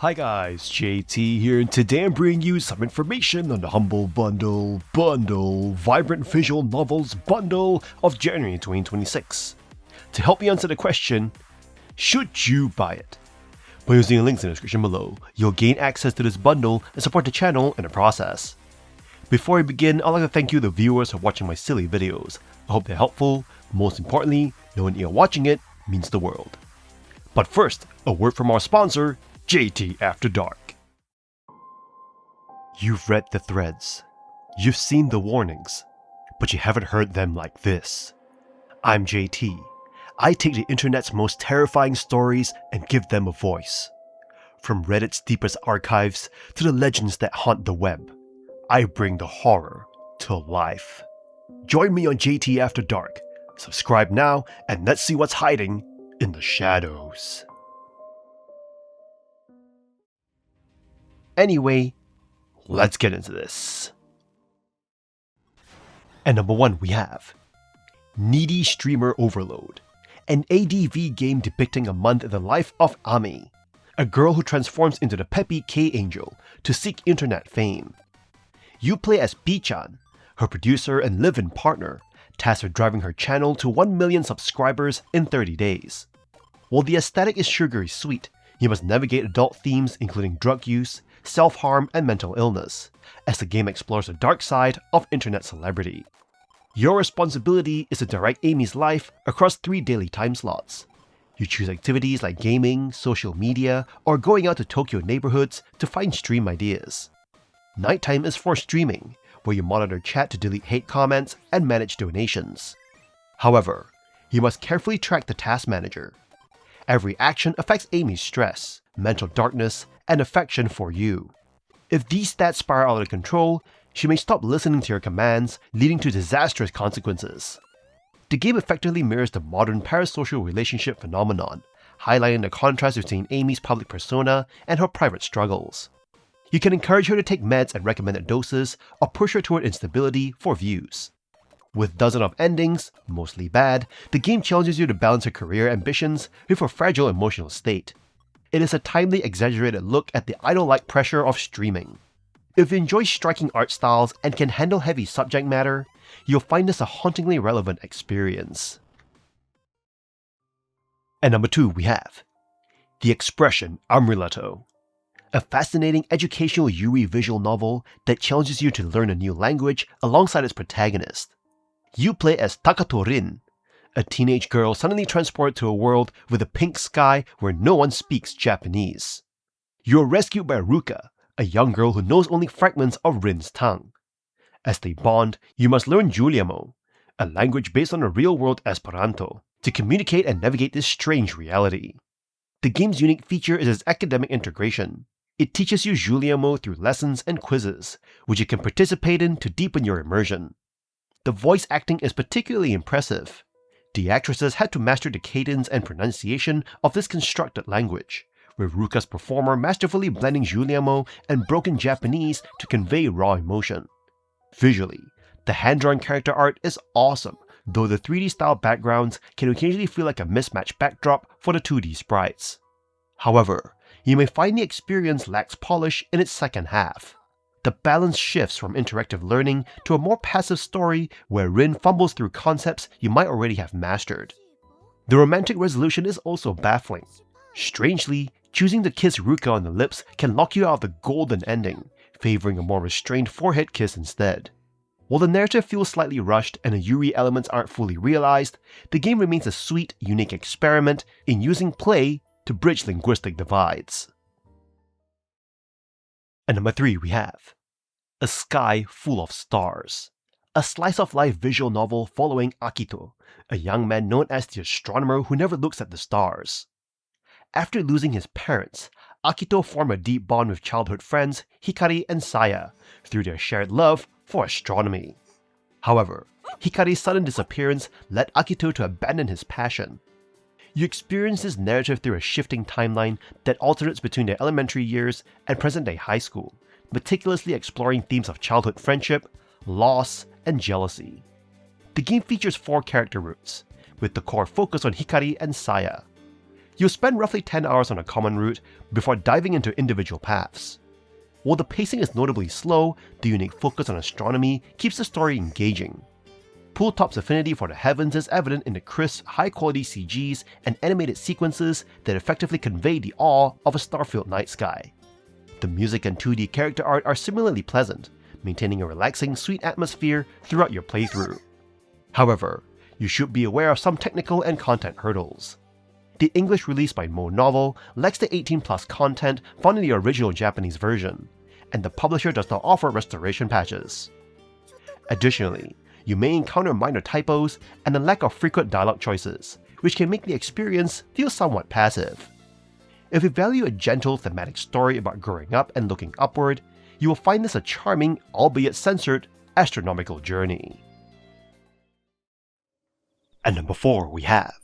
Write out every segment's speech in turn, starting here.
Hi guys, JT here, and today I'm bringing you some information on the Humble Vibrant Visual Novels Bundle of January 2026. To help me answer the question, should you buy it? By using the links in the description below, you'll gain access to this bundle and support the channel in the process. Before I begin, I'd like to thank you the viewers for watching my silly videos. I hope they're helpful. Most importantly, knowing you're watching it means the world. But first, a word from our sponsor, JT After Dark. You've read the threads, you've seen the warnings, but you haven't heard them like this. I'm JT. I take the internet's most terrifying stories and give them a voice. From Reddit's deepest archives to the legends that haunt the web, I bring the horror to life. Join me on JT After Dark. Subscribe now and let's see what's hiding in the shadows. Anyway, let's get into this. And number 1 we have Needy Streamer Overload, an ADV game depicting a month in the life of Ami, a girl who transforms into the peppy K-Angel to seek internet fame. You play as P-chan, her producer and live-in partner, tasked with driving her channel to 1 million subscribers in 30 days. While the aesthetic is sugary sweet, you must navigate adult themes including drug use, self-harm, and mental illness, as the game explores the dark side of internet celebrity. Your responsibility is to direct Amy's life across 3 daily time slots. You choose activities like gaming, social media, or going out to Tokyo neighborhoods to find stream ideas. Nighttime is for streaming, where you monitor chat to delete hate comments and manage donations. However, you must carefully track the task manager. Every action affects Amy's stress, mental darkness, and affection for you. If these stats spiral out of control, she may stop listening to your commands, leading to disastrous consequences. The game effectively mirrors the modern parasocial relationship phenomenon, highlighting the contrast between Amy's public persona and her private struggles. You can encourage her to take meds at recommended doses, or push her toward instability for views. With dozens of endings, mostly bad, the game challenges you to balance her career ambitions with her fragile emotional state. It is a timely, exaggerated look at the idol-like pressure of streaming. If you enjoy striking art styles and can handle heavy subject matter, you'll find this a hauntingly relevant experience. And number 2 we have The Expression Amrilato, a fascinating educational Yuri visual novel that challenges you to learn a new language alongside its protagonist. You play as Takato Rin, a teenage girl suddenly transported to a world with a pink sky where no one speaks Japanese. You are rescued by Ruka, a young girl who knows only fragments of Rin's tongue. As they bond, you must learn Juliamo, a language based on a real-world Esperanto, to communicate and navigate this strange reality. The game's unique feature is its academic integration. It teaches you Juliamo through lessons and quizzes, which you can participate in to deepen your immersion. The voice acting is particularly impressive. The actresses had to master the cadence and pronunciation of this constructed language, with Ruka's performer masterfully blending Juliamo and broken Japanese to convey raw emotion. Visually, the hand-drawn character art is awesome, though the 3D-style backgrounds can occasionally feel like a mismatched backdrop for the 2D sprites. However, you may find the experience lacks polish in its second half. The balance shifts from interactive learning to a more passive story where Rin fumbles through concepts you might already have mastered. The romantic resolution is also baffling. Strangely, choosing to kiss Ruka on the lips can lock you out of the golden ending, favoring a more restrained forehead kiss instead. While the narrative feels slightly rushed and the Yuri elements aren't fully realized, the game remains a sweet, unique experiment in using play to bridge linguistic divides. And number 3 we have A Sky Full of Stars, a slice-of-life visual novel following Akito, a young man known as the astronomer who never looks at the stars. After losing his parents, Akito formed a deep bond with childhood friends Hikari and Saya through their shared love for astronomy. However, Hikari's sudden disappearance led Akito to abandon his passion. You experience this narrative through a shifting timeline that alternates between their elementary years and present-day high school, meticulously exploring themes of childhood friendship, loss, and jealousy. The game features 4 character routes, with the core focus on Hikari and Saya. You'll spend roughly 10 hours on a common route before diving into individual paths. While the pacing is notably slow, the unique focus on astronomy keeps the story engaging. Pooltop's affinity for the heavens is evident in the crisp, high-quality CGs and animated sequences that effectively convey the awe of a star-filled night sky. The music and 2D character art are similarly pleasant, maintaining a relaxing, sweet atmosphere throughout your playthrough. However, you should be aware of some technical and content hurdles. The English release by Mo Novel lacks the 18+ content found in the original Japanese version, and the publisher does not offer restoration patches. Additionally, you may encounter minor typos and a lack of frequent dialogue choices, which can make the experience feel somewhat passive. If you value a gentle thematic story about growing up and looking upward, you will find this a charming, albeit censored, astronomical journey. At number 4 we have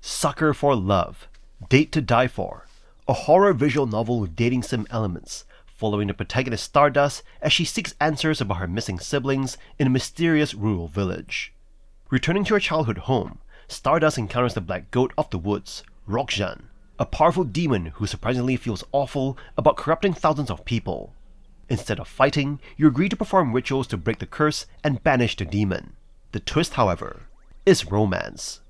Sucker for Love, Date to Die For, a horror visual novel with dating sim elements, following the protagonist Stardust as she seeks answers about her missing siblings in a mysterious rural village. Returning to her childhood home, Stardust encounters the Black Goat of the Woods, Rokjan, a powerful demon who surprisingly feels awful about corrupting thousands of people. Instead of fighting, you agree to perform rituals to break the curse and banish the demon. The twist, however, is romance.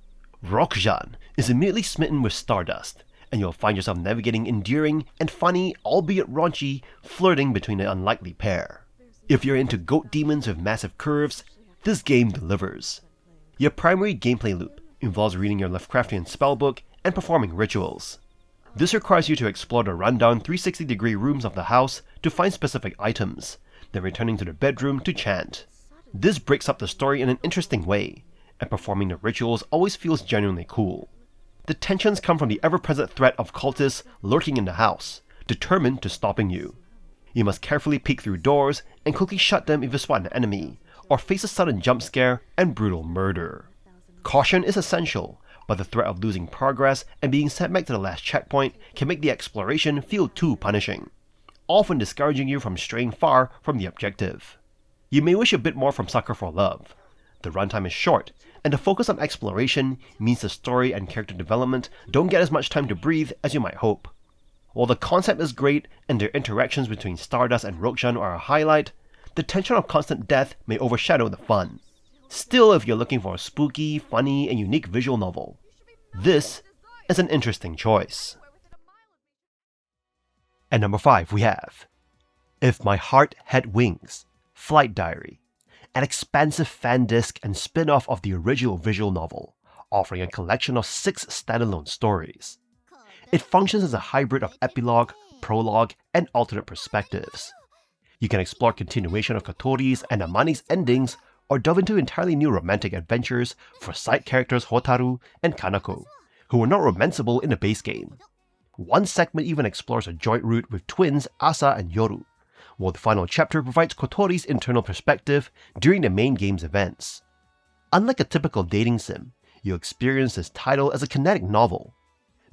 Rokjan is immediately smitten with Stardust, and you'll find yourself navigating endearing and funny, albeit raunchy, flirting between the unlikely pair. If you're into goat demons with massive curves, this game delivers. Your primary gameplay loop involves reading your Lovecraftian spellbook and performing rituals. This requires you to explore the rundown 360-degree rooms of the house to find specific items, then returning to the bedroom to chant. This breaks up the story in an interesting way, and performing the rituals always feels genuinely cool. The tensions come from the ever-present threat of cultists lurking in the house, determined to stopping you. You must carefully peek through doors and quickly shut them if you spot an enemy, or face a sudden jump scare and brutal murder. Caution is essential, but the threat of losing progress and being sent back to the last checkpoint can make the exploration feel too punishing, often discouraging you from straying far from the objective. You may wish a bit more from Sucker for Love. The runtime is short, and the focus on exploration means the story and character development don't get as much time to breathe as you might hope. While the concept is great and their interactions between Stardust and Rokjan are a highlight, the tension of constant death may overshadow the fun. Still, if you're looking for a spooky, funny, and unique visual novel, this is an interesting choice. At number 5 we have If My Heart Had Wings, Flight Diary, an expansive fan disc and spin-off of the original visual novel, offering a collection of 6 standalone stories. It functions as a hybrid of epilogue, prologue, and alternate perspectives. You can explore continuation of Kotori's and Amani's endings, or delve into entirely new romantic adventures for side characters Hotaru and Kanako, who were not romanceable in the base game. One segment even explores a joint route with twins Asa and Yoru, while the final chapter provides Kotori's internal perspective during the main game's events. Unlike a typical dating sim, you experience this title as a kinetic novel.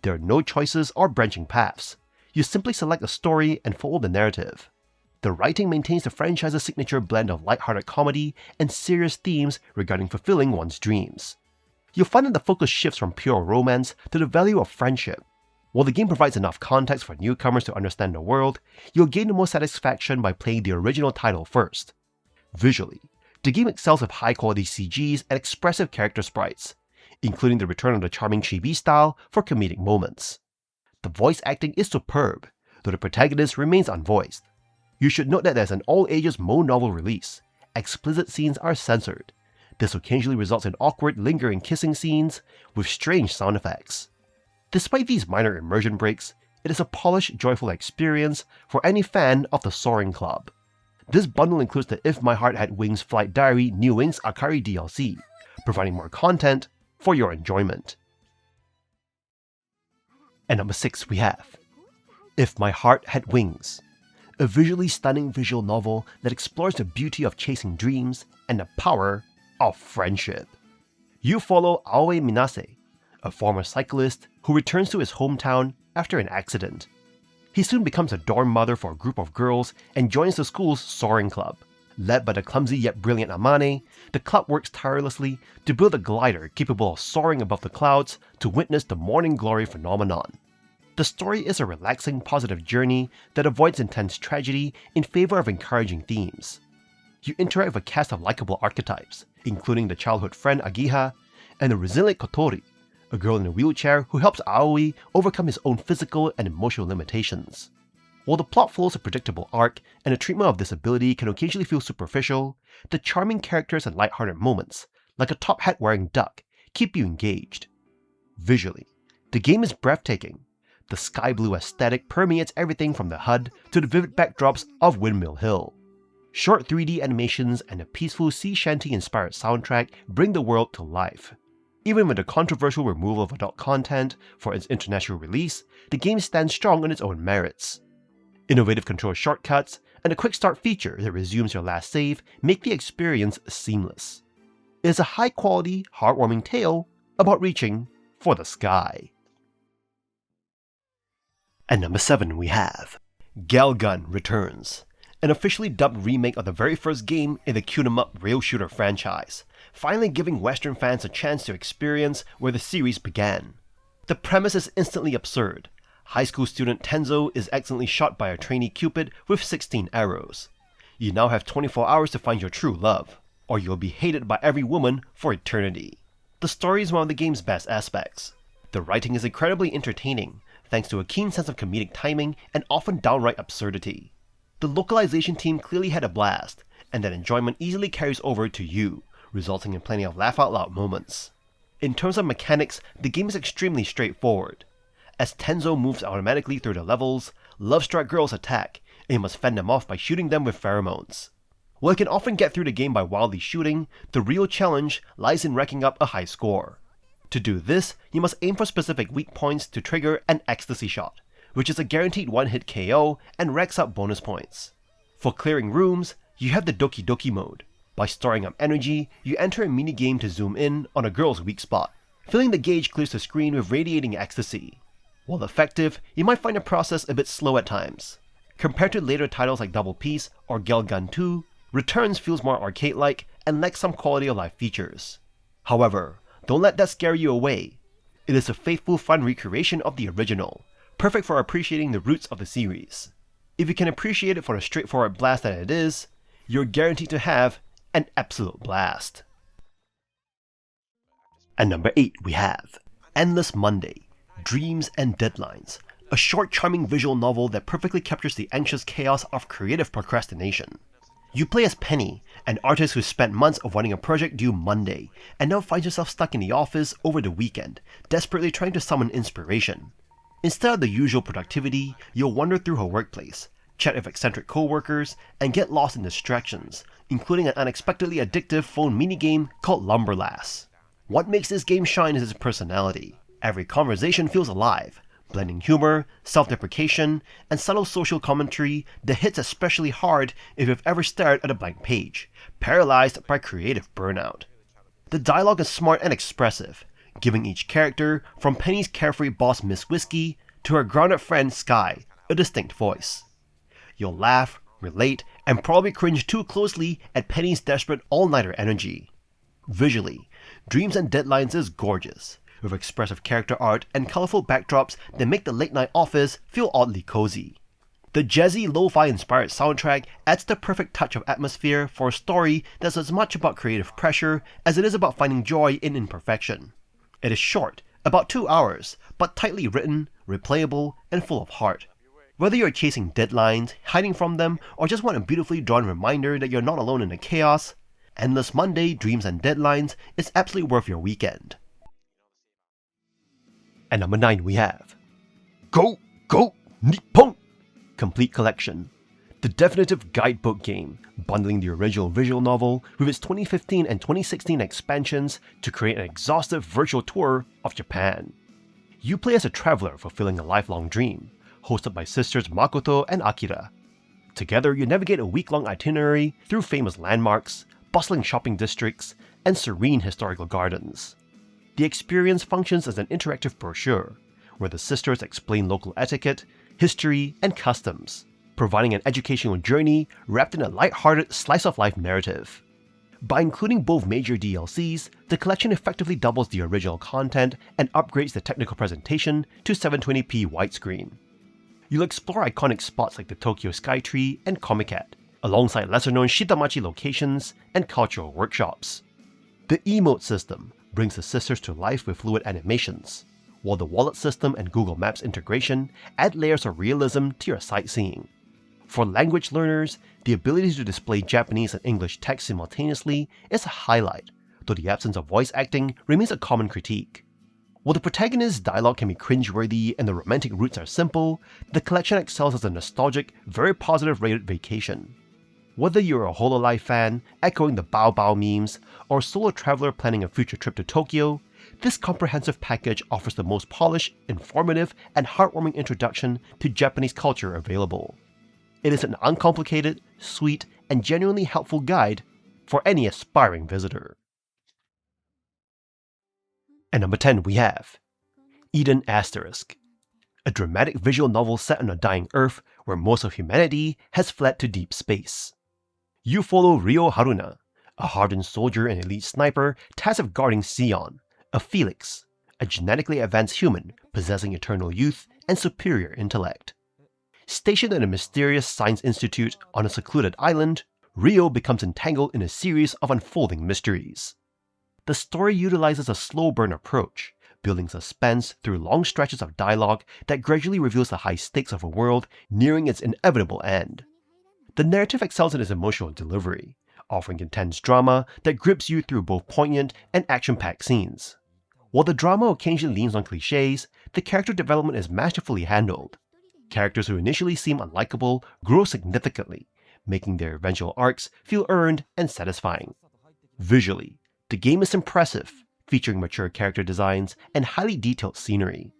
There are no choices or branching paths. You simply select a story and follow the narrative. The writing maintains the franchise's signature blend of lighthearted comedy and serious themes regarding fulfilling one's dreams. You'll find that the focus shifts from pure romance to the value of friendship. While the game provides enough context for newcomers to understand the world, you'll gain the most satisfaction by playing the original title first. Visually, the game excels with high-quality CGs and expressive character sprites, including the return of the charming chibi style for comedic moments. The voice acting is superb, though the protagonist remains unvoiced. You should note that there's an all-ages Mo Novel release. Explicit scenes are censored. This occasionally results in awkward, lingering kissing scenes with strange sound effects. Despite these minor immersion breaks, it is a polished, joyful experience for any fan of the Soaring Club. This bundle includes the If My Heart Had Wings Flight Diary New Wings Akari DLC, providing more content for your enjoyment. At number 6 we have If My Heart Had Wings, a visually stunning visual novel that explores the beauty of chasing dreams and the power of friendship. You follow Aoi Minase, a former cyclist who returns to his hometown after an accident. He soon becomes a dorm mother for a group of girls and joins the school's Soaring Club, Led by the clumsy yet brilliant Amane, the club works tirelessly to build a glider capable of soaring above the clouds to witness the morning glory phenomenon. The story is a relaxing, positive journey that avoids intense tragedy in favor of encouraging themes. You interact with a cast of likable archetypes, including the childhood friend Agiha and the resilient Kotori, a girl in a wheelchair who helps Aoi overcome his own physical and emotional limitations. While the plot follows a predictable arc and the treatment of disability can occasionally feel superficial, the charming characters and lighthearted moments, like a top hat wearing duck, keep you engaged. Visually, the game is breathtaking. The sky blue aesthetic permeates everything from the HUD to the vivid backdrops of Windmill Hill. Short 3D animations and a peaceful sea shanty inspired soundtrack bring the world to life. Even with the controversial removal of adult content for its international release, the game stands strong on its own merits. Innovative control shortcuts and a quick start feature that resumes your last save make the experience seamless. It is a high quality, heartwarming tale about reaching for the sky. At number 7 we have Galgun Returns, an officially dubbed remake of the very first game in the Q-em-up rail shooter franchise, finally giving Western fans a chance to experience where the series began. The premise is instantly absurd. High school student Tenzo is accidentally shot by a trainee Cupid with 16 arrows. You now have 24 hours to find your true love, or you'll be hated by every woman for eternity. The story is one of the game's best aspects. The writing is incredibly entertaining, thanks to a keen sense of comedic timing and often downright absurdity. The localization team clearly had a blast, and that enjoyment easily carries over to you, resulting in plenty of laugh-out-loud moments. In terms of mechanics, the game is extremely straightforward. As Tenzo moves automatically through the levels, love-struck girls attack, and you must fend them off by shooting them with pheromones. While you can often get through the game by wildly shooting, the real challenge lies in racking up a high score. To do this, you must aim for specific weak points to trigger an ecstasy shot, which is a guaranteed one-hit KO and racks up bonus points. For clearing rooms, you have the Doki Doki mode. By storing up energy, you enter a minigame to zoom in on a girl's weak spot. Filling the gauge clears the screen with radiating ecstasy. While effective, you might find the process a bit slow at times. Compared to later titles like Double Peace or Galgun 2, Returns feels more arcade-like and lacks some quality of life features. However, don't let that scare you away. It is a faithful, fun recreation of the original, perfect for appreciating the roots of the series. If you can appreciate it for the straightforward blast that it is, you're guaranteed to have an absolute blast. At number 8 we have Endless Monday, Dreams and Deadlines, a short charming visual novel that perfectly captures the anxious chaos of creative procrastination. You play as Penny, an artist who spent months avoiding a project due Monday, and now finds yourself stuck in the office over the weekend, desperately trying to summon inspiration. Instead of the usual productivity, you'll wander through her workplace, chat with eccentric co-workers, and get lost in distractions, including an unexpectedly addictive phone minigame called Lumberlass. What makes this game shine is its personality. Every conversation feels alive, blending humor, self-deprecation, and subtle social commentary that hits especially hard if you've ever stared at a blank page, paralyzed by creative burnout. The dialogue is smart and expressive, giving each character, from Penny's carefree boss Miss Whiskey to her grounded friend Sky, a distinct voice. You'll laugh, relate, and probably cringe too closely at Penny's desperate all-nighter energy. Visually, Dreams and Deadlines is gorgeous, with expressive character art and colorful backdrops that make the late-night office feel oddly cozy. The jazzy lo-fi inspired soundtrack adds the perfect touch of atmosphere for a story that's as much about creative pressure as it is about finding joy in imperfection. It is short, about 2 hours, but tightly written, replayable, and full of heart. Whether you're chasing deadlines, hiding from them, or just want a beautifully drawn reminder that you're not alone in the chaos, Endless Monday, Dreams and Deadlines is absolutely worth your weekend. At number 9 we have Go! Go! Nippon! Complete Collection. The definitive guidebook game, bundling the original visual novel with its 2015 and 2016 expansions to create an exhaustive virtual tour of Japan. You play as a traveler fulfilling a lifelong dream, hosted by sisters Makoto and Akira. Together, you navigate a week-long itinerary through famous landmarks, bustling shopping districts, and serene historical gardens. The experience functions as an interactive brochure, where the sisters explain local etiquette, history, and customs. providing an educational journey wrapped in a light-hearted slice-of-life narrative. By including both major DLCs, the collection effectively doubles the original content and upgrades the technical presentation to 720p widescreen. You'll explore iconic spots like the Tokyo Skytree and Comiket, alongside lesser-known Shitamachi locations and cultural workshops. The emote system brings the sisters to life with fluid animations, while the wallet system and Google Maps integration add layers of realism to your sightseeing. For language learners, the ability to display Japanese and English text simultaneously is a highlight, though the absence of voice acting remains a common critique. While the protagonist's dialogue can be cringeworthy and the romantic roots are simple, the collection excels as a nostalgic, very positive rated vacation. Whether you're a Hololive fan, echoing the Bao Bao memes, or a solo traveler planning a future trip to Tokyo, this comprehensive package offers the most polished, informative, and heartwarming introduction to Japanese culture available. It is an uncomplicated, sweet, and genuinely helpful guide for any aspiring visitor. At number 10 we have Eden Asterisk, a dramatic visual novel set on a dying Earth where most of humanity has fled to deep space. You follow Ryo Haruna, a hardened soldier and elite sniper tasked with guarding Sion, a Felix, a genetically advanced human possessing eternal youth and superior intellect. Stationed at a mysterious science institute on a secluded island, Ryo becomes entangled in a series of unfolding mysteries. The story utilizes a slow burn approach, building suspense through long stretches of dialogue that gradually reveals the high stakes of a world nearing its inevitable end. The narrative excels in its emotional delivery, offering intense drama that grips you through both poignant and action-packed scenes. While the drama occasionally leans on cliches, the character development is masterfully handled. Characters who initially seem unlikable grow significantly, making their eventual arcs feel earned and satisfying. Visually, the game is impressive, featuring mature character designs and highly detailed scenery.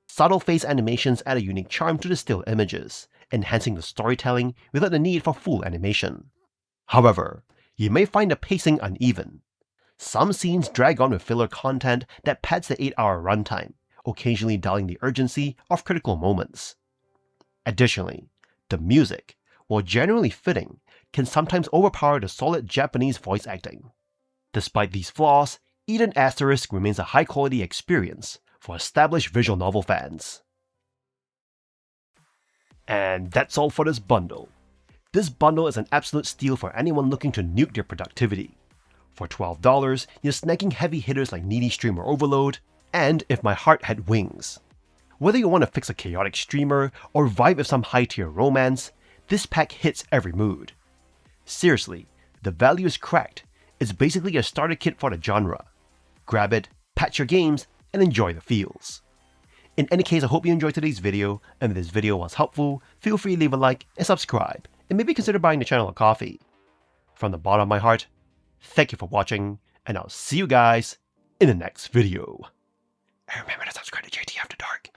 Subtle face animations add a unique charm to the still images, enhancing the storytelling without the need for full animation. However, you may find the pacing uneven. Some scenes drag on with filler content that pads the 8-hour runtime, occasionally dulling the urgency of critical moments. Additionally, the music, while generally fitting, can sometimes overpower the solid Japanese voice acting. Despite these flaws, Eden Asterisk remains a high-quality experience for established visual novel fans. And that's all for this bundle. This bundle is an absolute steal for anyone looking to nuke their productivity. For $12, you're snagging heavy hitters like Needy Streamer Overload and If My Heart Had Wings. Whether you want to fix a chaotic streamer or vibe with some high-tier romance, this pack hits every mood. Seriously, the value is cracked. It's basically a starter kit for the genre. Grab it, patch your games, and enjoy the feels. In any case, I hope you enjoyed today's video, and if this video was helpful, feel free to leave a like and subscribe, and maybe consider buying the channel a coffee. From the bottom of my heart, thank you for watching, and I'll see you guys in the next video. And remember to subscribe to JT After Dark.